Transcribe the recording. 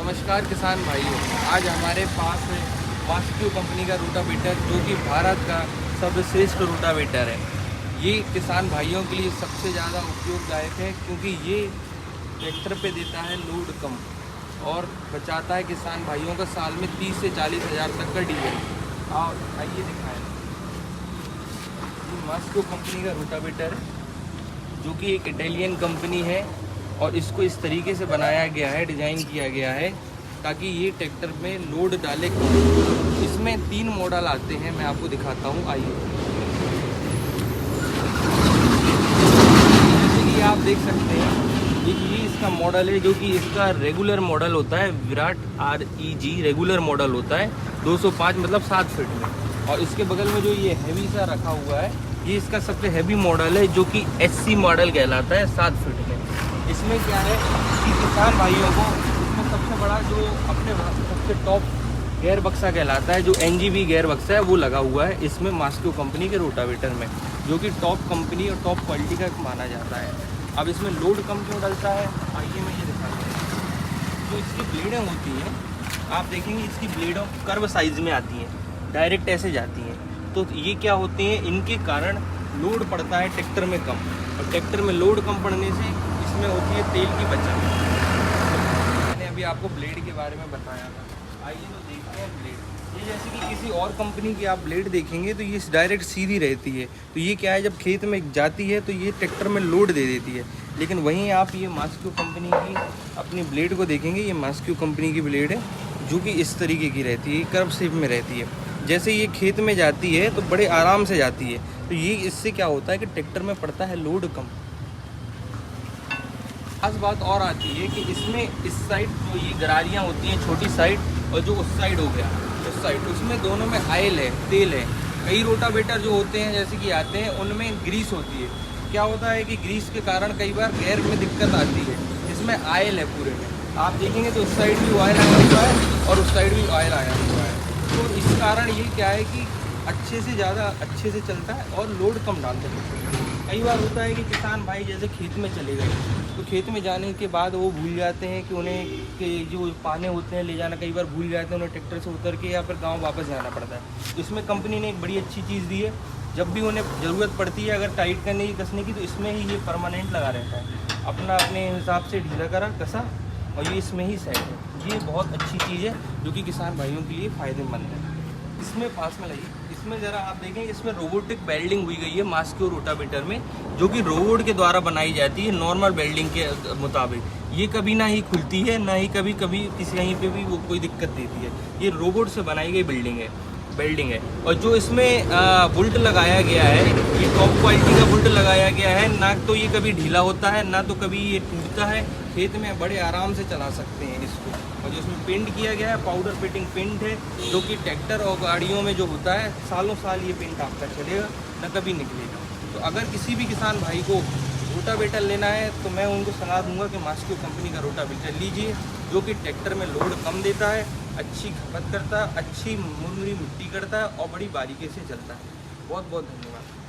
नमस्कार किसान भाइयों, आज हमारे पास है मास्क्यू कंपनी का रोटावेटर जो कि भारत का सर्वश्रेष्ठ रोटावेटर है। ये किसान भाइयों के लिए सबसे ज़्यादा उपयोगदायक है क्योंकि ये ट्रैक्टर पे देता है लोड कम और बचाता है किसान भाइयों का साल में 30 से 40 हज़ार तक का डीजल। और आइए दिखाएं, ये मास्क्यू कंपनी का रोटावेटर है जो कि एक इटालियन कंपनी है और इसको इस तरीके से बनाया गया है, डिज़ाइन किया गया है ताकि ये ट्रैक्टर में लोड डाले। इसमें 3 मॉडल आते हैं, मैं आपको दिखाता हूँ। आइए, जैसे कि आप देख सकते हैं ये इसका मॉडल है जो कि इसका रेगुलर मॉडल होता है, विराट REG रेगुलर मॉडल होता है 205 मतलब 7 फीट में। और इसके बगल में जो ये हैवी सा रखा हुआ है ये इसका सबसे हैवी मॉडल है जो कि SC मॉडल कहलाता है 7 फीट में। इसमें क्या है कि किसान भाइयों को इसमें सबसे बड़ा जो अपने सबसे टॉप गेयर बक्सा कहलाता है, जो NGV गेयर बक्सा है वो लगा हुआ है इसमें मास्क्यू कंपनी के रोटावेटर में, जो कि टॉप कंपनी और टॉप क्वालिटी का माना जाता है। अब इसमें लोड कम क्यों डलता है, आइए मैं ये दिखाता हूँ। जो इसकी ब्लेडें होती हैं, आप देखेंगे इसकी ब्लेडों कर्व साइज में आती हैं, डायरेक्ट ऐसे जाती हैं। तो ये क्या होते हैं, इनके कारण लोड पड़ता है ट्रैक्टर में कम, और ट्रैक्टर में लोड कम पड़ने से इसमें होती है तेल की बचत। मैंने अभी आपको ब्लेड के बारे में बताया था, आइए तो देखते हैं ब्लेड। ये जैसे कि किसी और कंपनी की आप ब्लेड देखेंगे तो ये डायरेक्ट सीधी रहती है, तो ये क्या है जब खेत में जाती है तो ये ट्रैक्टर में लोड दे देती है। लेकिन वहीं आप ये मास्क्यू कंपनी की अपनी ब्लेड को देखेंगे, ये मास्क्यू कंपनी की ब्लेड है जो कि इस तरीके की रहती है, कर्व शेप में रहती है। जैसे ये खेत में जाती है तो बड़े आराम से जाती है, तो ये इससे क्या होता है कि ट्रैक्टर में पड़ता है लोड कम। खास बात और आती है कि इसमें इस साइड जो ये गरारियाँ होती हैं छोटी साइड, और जो उस साइड हो गया उस साइड, उसमें दोनों में ऑयल है, तेल है। कई रोटावेटर जो होते हैं जैसे कि आते हैं उनमें ग्रीस होती है। क्या होता है कि ग्रीस के कारण कई बार गेयर में दिक्कत आती है। इसमें ऑयल है पूरे में, आप देखेंगे तो उस साइड भी ऑयल आया हुआ है और उस साइड भी ऑयल आया हुआ है। तो इस कारण ये क्या है कि अच्छे से चलता है और लोड कम डालते हैं। कई बार होता है कि किसान भाई जैसे खेत में चले गए तो खेत में जाने के बाद वो भूल जाते हैं कि उन्हें के जो पाने होते हैं ले जाना, कई बार भूल जाते हैं, उन्हें ट्रैक्टर से उतर के या फिर गांव वापस जाना पड़ता है। तो इसमें कंपनी ने एक बड़ी अच्छी चीज़ दी है, जब भी उन्हें ज़रूरत पड़ती है अगर टाइट करने की, कसने की, तो इसमें ही ये परमानेंट लगा रहता है, अपने हिसाब से ढीला करा कसा और ये इसमें ही सेट है। ये बहुत अच्छी चीज़ है जो कि किसान भाइयों के लिए फ़ायदेमंद है। इसमें पास में लगी, इसमें ज़रा आप देखें, इसमें रोबोटिक वेल्डिंग हुई गई है मास्क्यू रोटावेटर में, जो कि रोबोट के द्वारा बनाई जाती है नॉर्मल वेल्डिंग के मुताबिक। ये कभी ना ही खुलती है, ना ही कभी किसी कहीं पे भी वो कोई दिक्कत देती है। ये रोबोट से बनाई गई वेल्डिंग है। और जो इसमें बुल्ट लगाया गया है, ये टॉप क्वालिटी का बुल्ट लगाया गया है। ना तो ये कभी ढीला होता है, ना तो कभी ये टूटता है। खेत में बड़े आराम से चला सकते हैं इसको। और जो इसमें पेंट किया गया है, पाउडर फिटिंग पेंट है, जो कि ट्रैक्टर और गाड़ियों में जो होता है सालों साल ये पेंट आपका चलेगा, ना कभी निकलेगा। तो अगर किसी भी किसान भाई को रोटावेटर लेना है तो मैं उनको सलाह दूंगा कि मास्क्यू कंपनी का रोटावेटर लीजिए, जो कि ट्रैक्टर में लोड कम देता है, अच्छी खपत करता है, अच्छी मुरमुरी मिट्टी करता है और बड़ी बारीकी से चलता है। बहुत बहुत धन्यवाद।